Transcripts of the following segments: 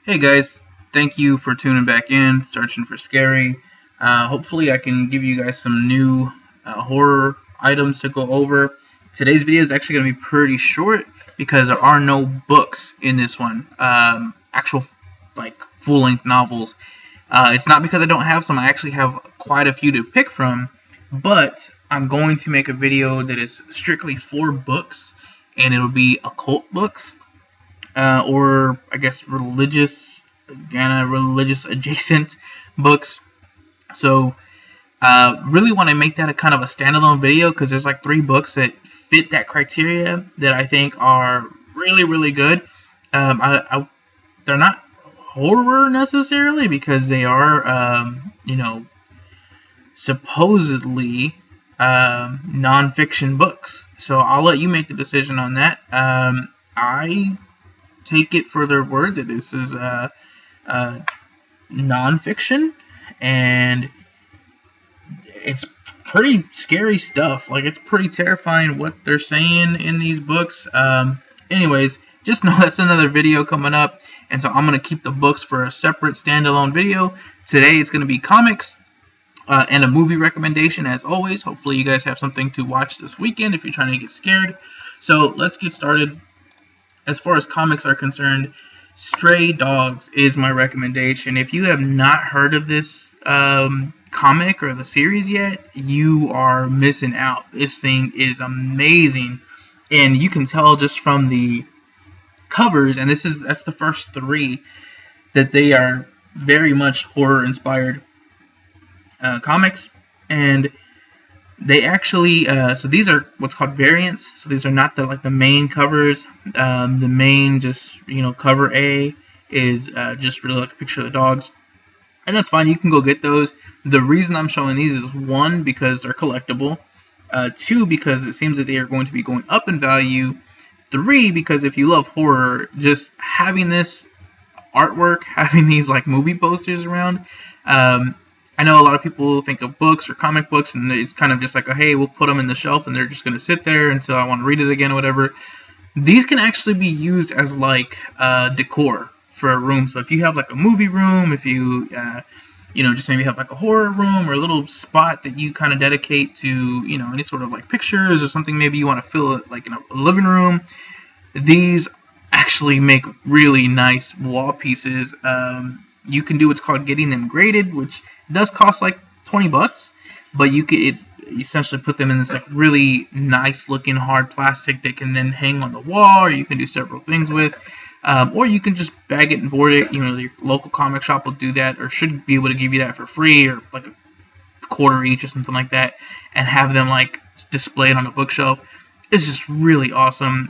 Hey guys, thank you for tuning back in, searching for scary. Hopefully I can give you guys some new horror items to go over. Today's video is actually going to be pretty short because there are no books in this one. Actual like full-length novels. It's not because I don't have some, I actually have quite a few to pick from, but I'm going to make a video that is strictly for books, and it'll be occult books. Or I guess religious adjacent books. So really want to make that a kind of a standalone video because there's like 3 books that fit that criteria that I think are really good. They're not horror necessarily because they are supposedly non-fiction books. So I'll let you make the decision on that. I take it for their word that this is non-fiction, and it's pretty scary stuff. Like, it's pretty terrifying what they're saying in these books. Anyways, just know that's another video coming up, and so I'm going to keep the books for a separate standalone video. Today it's going to be comics and a movie recommendation, as always. Hopefully you guys have something to watch this weekend if you're trying to get scared. So let's get started. As far as comics are concerned, Stray Dogs is my recommendation. If you have not heard of this comic or the series yet, you are missing out. This thing is amazing, and you can tell just from the covers, and that's the first 3, that they are very much horror inspired comics. And they actually, so these are what's called variants. So these are not the main covers. The main cover A is just really like a picture of the dogs, and that's fine. You can go get those. The reason I'm showing these is 1, because they're collectible. 2, because it seems that they are going to be going up in value. 3, because if you love horror, just having this artwork, having these like movie posters around. I know a lot of people think of books or comic books, and it's kind of just like, hey, we'll put them in the shelf, and they're just going to sit there until I want to read it again or whatever. These can actually be used as like decor for a room. So if you have like a movie room, if you just maybe have like a horror room or a little spot that you kind of dedicate to any sort of like pictures or something, maybe you want to fill it like in a living room, these actually make really nice wall pieces. You can do what's called getting them graded, which does cost like $20, but you could essentially put them in this like really nice looking hard plastic that can then hang on the wall, or you can do several things with, or you can just bag it and board it. Your local comic shop will do that, or should be able to give you that for free, or like a quarter each or something like that, and have them like displayed on a bookshelf. It's just really awesome.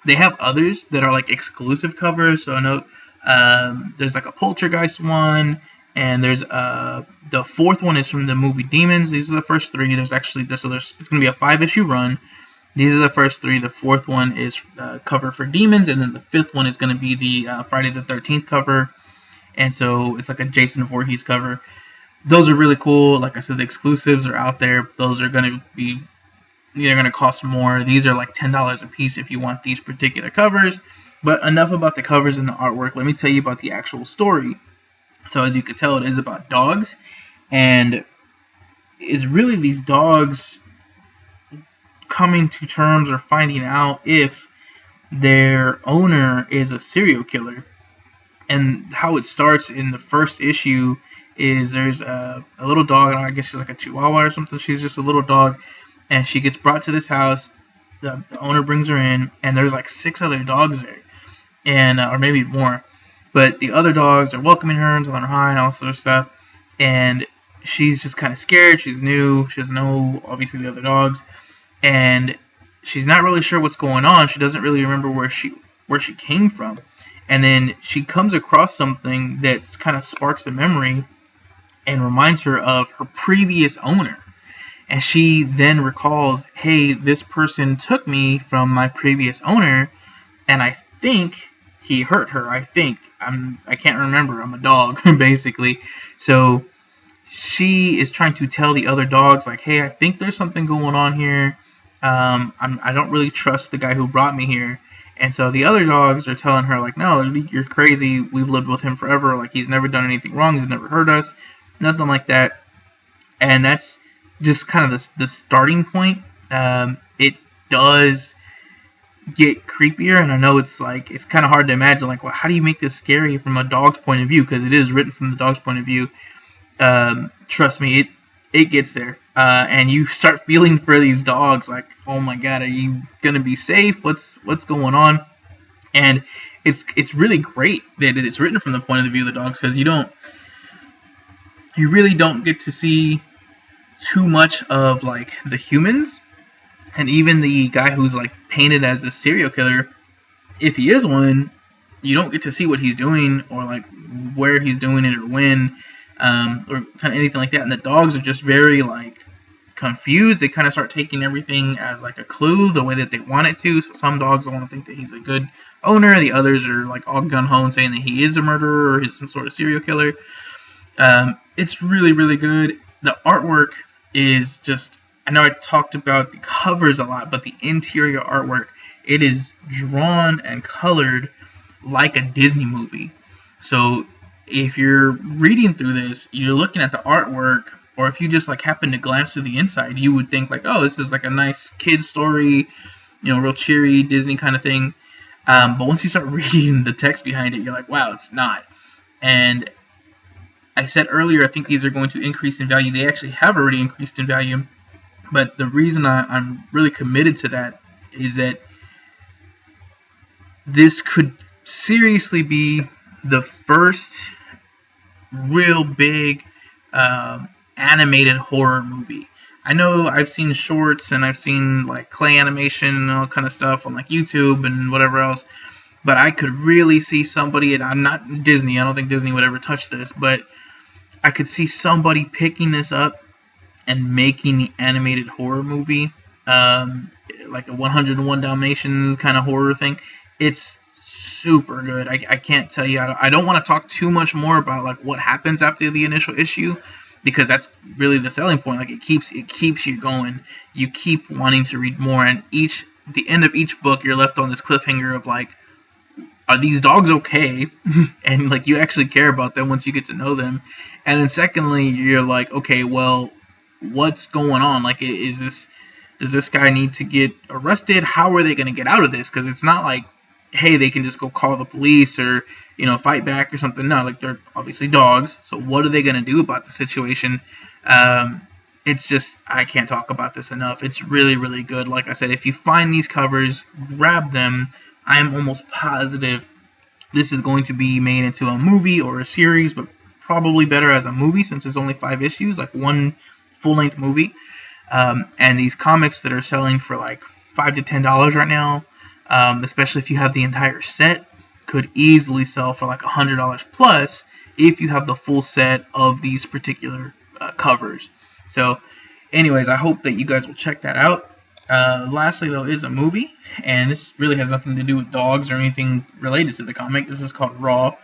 They have others that are like exclusive covers. So I know there's like a Poltergeist one, and there's the 4th one is from the movie Demons. These are the first 3. There's it's going to be a 5-issue run. These are the first 3. The 4th one is cover for Demons, and then the 5th one is going to be the Friday the 13th cover. And so it's like a Jason Voorhees cover. Those are really cool. Like I said, the exclusives are out there. Those are going to be going to cost more. These are like $10 a piece if you want these particular covers. But enough about the covers and the artwork. Let me tell you about the actual story. So as you can tell, it is about dogs, and it's really these dogs coming to terms or finding out if their owner is a serial killer. And how it starts in the first issue is there's a little dog, and I guess she's like a Chihuahua or something. She's just a little dog, and she gets brought to this house. The owner brings her in, and there's like 6 other dogs there, and or maybe more. But the other dogs are welcoming her and telling her hi and all sort of stuff. And she's just kind of scared. She's new. She doesn't know, obviously, the other dogs. And she's not really sure what's going on. She doesn't really remember where she came from. And then she comes across something that kind of sparks a memory and reminds her of her previous owner. And she then recalls, hey, this person took me from my previous owner, and I think he hurt her. I can't remember. I'm a dog, basically. So she is trying to tell the other dogs, like, hey, I think there's something going on here. I don't really trust the guy who brought me here. And so the other dogs are telling her, like, no, you're crazy. We've lived with him forever. Like, he's never done anything wrong. He's never hurt us. Nothing like that. And that's just kind of the starting point. It does get creepier, and I know it's kind of hard to imagine, like, well, how do you make this scary from a dog's point of view? Because it is written from the dog's point of view. Trust me, it gets there. And you start feeling for these dogs, like, oh my god, are you gonna be safe? What's going on? And it's really great that it's written from the point of view of the dogs, because you really don't get to see too much of, like, the humans, and even the guy who's, like, painted as a serial killer. If he is one, you don't get to see what he's doing, or, like, where he's doing it, or when, or kind of anything like that. And the dogs are just very, like, confused. They kind of start taking everything as, like, a clue, the way that they want it to. So some dogs want to think that he's a good owner. The others are, like, all gung-ho and saying that he is a murderer or he's some sort of serial killer. It's really, really good. The artwork is just, I know I talked about the covers a lot, but the interior artwork, it is drawn and colored like a Disney movie. So if you're reading through this, you're looking at the artwork, or if you just, like, happen to glance through the inside, you would think, like, oh, this is like a nice kid's story, real cheery Disney kind of thing. But once you start reading the text behind it, you're like, wow, it's not. And I said earlier, I think these are going to increase in value. They actually have already increased in value. But the reason I'm really committed to that is that this could seriously be the first real big animated horror movie. I know I've seen shorts and I've seen, like, clay animation and all kind of stuff on, like, YouTube and whatever else, but I could really see somebody, and I'm not Disney, I don't think Disney would ever touch this, but I could see somebody picking this up and making the animated horror movie, like a 101 Dalmatians kind of horror thing. It's super good. I can't tell you. I don't want to talk too much more about, like, what happens after the initial issue, because that's really the selling point. Like, it keeps you going. You keep wanting to read more, and the end of each book, you're left on this cliffhanger of, like, are these dogs okay? And, like, you actually care about them once you get to know them. And then secondly, you're like, okay, well, what's going on? Like, does this guy need to get arrested? How are they going to get out of this? Because it's not like, hey, they can just go call the police or, fight back or something. No, like, they're obviously dogs. So what are they going to do about the situation? It's just, I can't talk about this enough. It's really, really good. Like I said, if you find these covers, grab them. I am almost positive this is going to be made into a movie or a series, but probably better as a movie since it's only 5 issues, like one full-length movie. And these comics that are selling for like $5 to $10 right now, especially if you have the entire set, could easily sell for like $100 plus if you have the full set of these particular covers. So anyways, I hope that you guys will check that out. Lastly, though, is a movie, and this really has nothing to do with dogs or anything related to the comic. This is called Raw.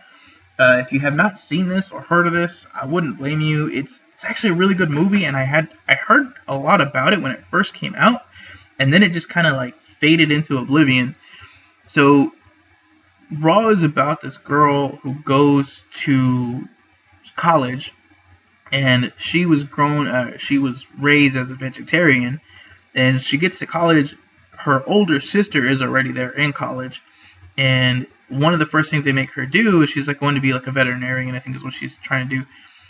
If you have not seen this or heard of this, I wouldn't blame you. It's actually a really good movie, and I heard a lot about it when it first came out, and then it just kind of like faded into oblivion. So Raw is about this girl who goes to college, and she was raised as a vegetarian, and she gets to college. Her older sister is already there in college, and one of the first things they make her do is she's like going to be like a veterinarian, I think is what she's trying to do.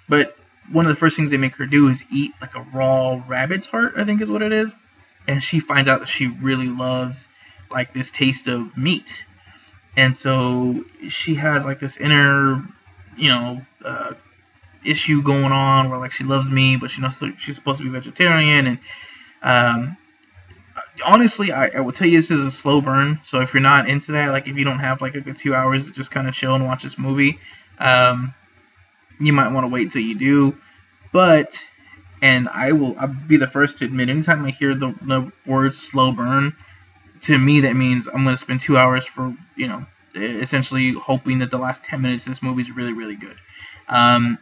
But one of the first things they make her do is eat like a raw rabbit's heart, I think is what it is. And she finds out that she really loves like this taste of meat. And so she has like this inner, issue going on where like she loves meat, but she knows she's supposed to be vegetarian. And honestly, I will tell you this is a slow burn. So if you're not into that, like if you don't have like a good 2 hours to just kind of chill and watch this movie, you might want to wait until you do. But, and I'll be the first to admit, anytime I hear the word slow burn, to me that means I'm going to spend 2 hours for, essentially hoping that the last 10 minutes of this movie is really, really good. And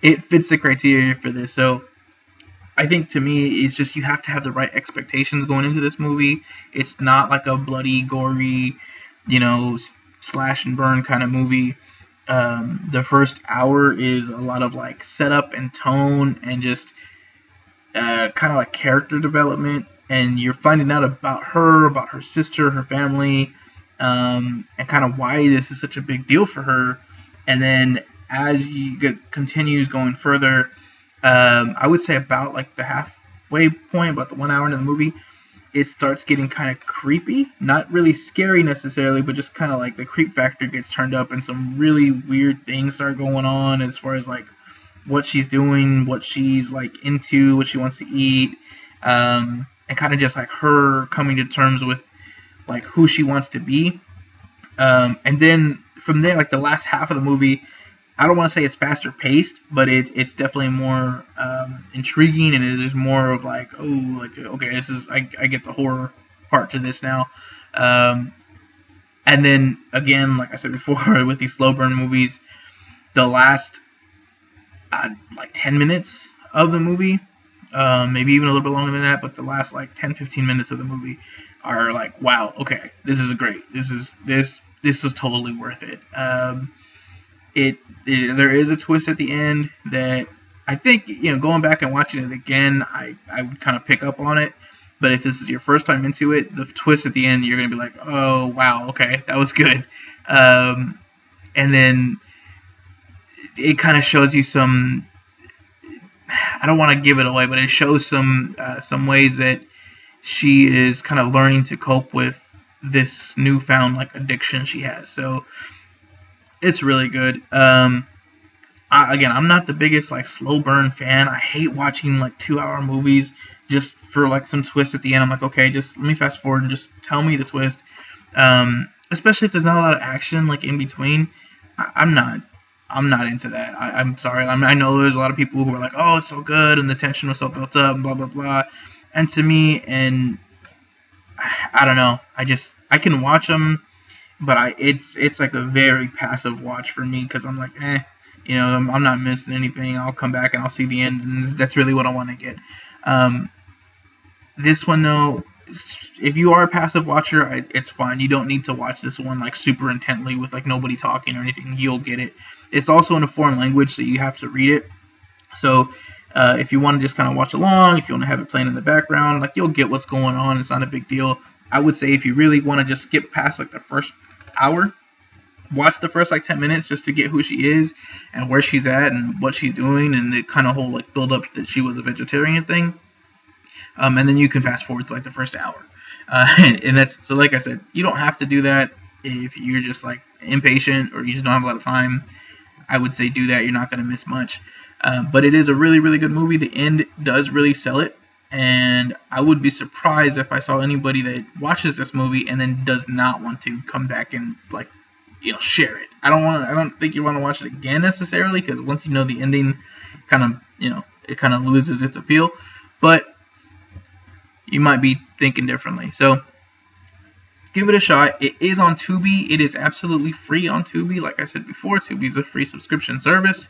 it fits the criteria for this. So I think to me, it's just you have to have the right expectations going into this movie. It's not like a bloody, gory, slash and burn kind of movie. The first hour is a lot of like setup and tone and just kind of like character development, and you're finding out about her sister, her family, and kind of why this is such a big deal for her. And then as you continues going further, I would say about like the halfway point, about the 1 hour into the movie, it starts getting kind of creepy. Not really scary necessarily, but just kind of like the creep factor gets turned up, and some really weird things start going on as far as like what she's doing, what she's like into, what she wants to eat, and kind of just like her coming to terms with like who she wants to be. And then from there, like the last half of the movie, I don't want to say it's faster paced, but it's definitely more intriguing, and there's more of like, oh, like okay, this is I get the horror part to this now. And then again, like I said before, with these slow burn movies, the last like 10 minutes of the movie, maybe even a little bit longer than that, but the last like 10-15 minutes of the movie are like, wow, okay, this is great. This was totally worth it. There is a twist at the end that I think, going back and watching it again, I would kind of pick up on it. But if this is your first time into it, the twist at the end, you're going to be like, oh, wow, okay, that was good. And then it kind of shows you some, I don't want to give it away, but it shows some ways that she is kind of learning to cope with this newfound like addiction she has. So it's really good. Again, I'm not the biggest like slow burn fan. I hate watching like 2-hour movies just for like some twist at the end. I'm like, okay, just let me fast forward and just tell me the twist. Especially if there's not a lot of action like in between. I'm not into that. I'm sorry. I know there's a lot of people who are like, oh, it's so good and the tension was so built up and blah blah blah. And to me, and I don't know. I can watch them, but it's like a very passive watch for me, because I'm like, I'm not missing anything. I'll come back and I'll see the end, and that's really what I want to get. This one though, if you are a passive watcher, it's fine. You don't need to watch this one like super intently with like nobody talking or anything. You'll get it. It's also in a foreign language, so you have to read it. So if you want to just kind of watch along, if you want to have it playing in the background, like you'll get what's going on. It's not a big deal. I would say if you really want to just skip past like the first hour, watch the first like 10 minutes just to get who she is and where she's at and what she's doing, and the kind of whole like build up that she was a vegetarian thing. And then you can fast forward to like the first hour. And that's, so like I said, you don't have to do that if you're just like impatient or you just don't have a lot of time. I would say do that. You're not going to miss much. But it is a really, really good movie. The end does really sell it. And I would be surprised if I saw anybody that watches this movie and then does not want to come back and like, share it. I don't think you want to watch it again necessarily, because once you know the ending, kind of, it kind of loses its appeal. But you might be thinking differently. So give it a shot. It is on Tubi. It is absolutely free on Tubi. Like I said before, Tubi is a free subscription service.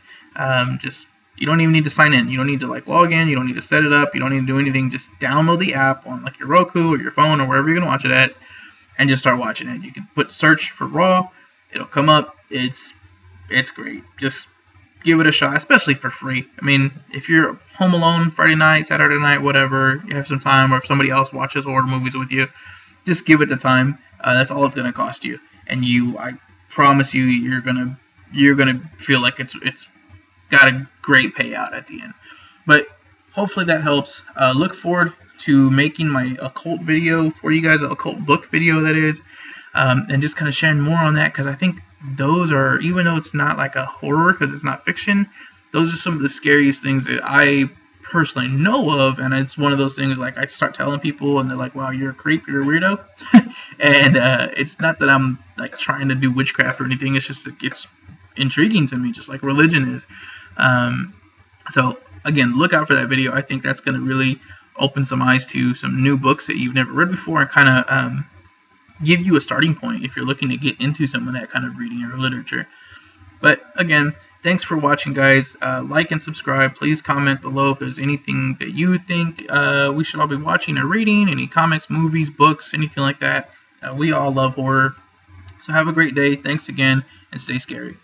You don't even need to sign in. You don't need to like log in. You don't need to set it up. You don't need to do anything. Just download the app on like your Roku or your phone or wherever you're gonna watch it at, and just start watching it. You can put search for Raw. It'll come up. It's great. Just give it a shot, especially for free. I mean, if you're home alone Friday night, Saturday night, whatever, you have some time, or if somebody else watches horror movies with you, just give it the time. That's all it's gonna cost you, and I promise you, you're gonna feel like it's got a great payout at the end. But hopefully that helps. Look forward to making my occult video for you guys, an occult book video that is, and just kind of sharing more on that, because I think those are, even though it's not like a horror because it's not fiction, those are some of the scariest things that I personally know of. And it's one of those things like I start telling people and they're like, wow, you're a creep, you're a weirdo. And it's not that I'm like trying to do witchcraft or anything. It's just it's intriguing to me, just like religion is. So again, look out for that video. I think that's going to really open some eyes to some new books that you've never read before, and kind of give you a starting point if you're looking to get into some of that kind of reading or literature. But again, Thanks for watching, guys. Like and subscribe. Please comment below if there's anything that you think we should all be watching or reading, any comics, movies, books, anything like that. We all love horror. So have a great day. Thanks again, and stay scary.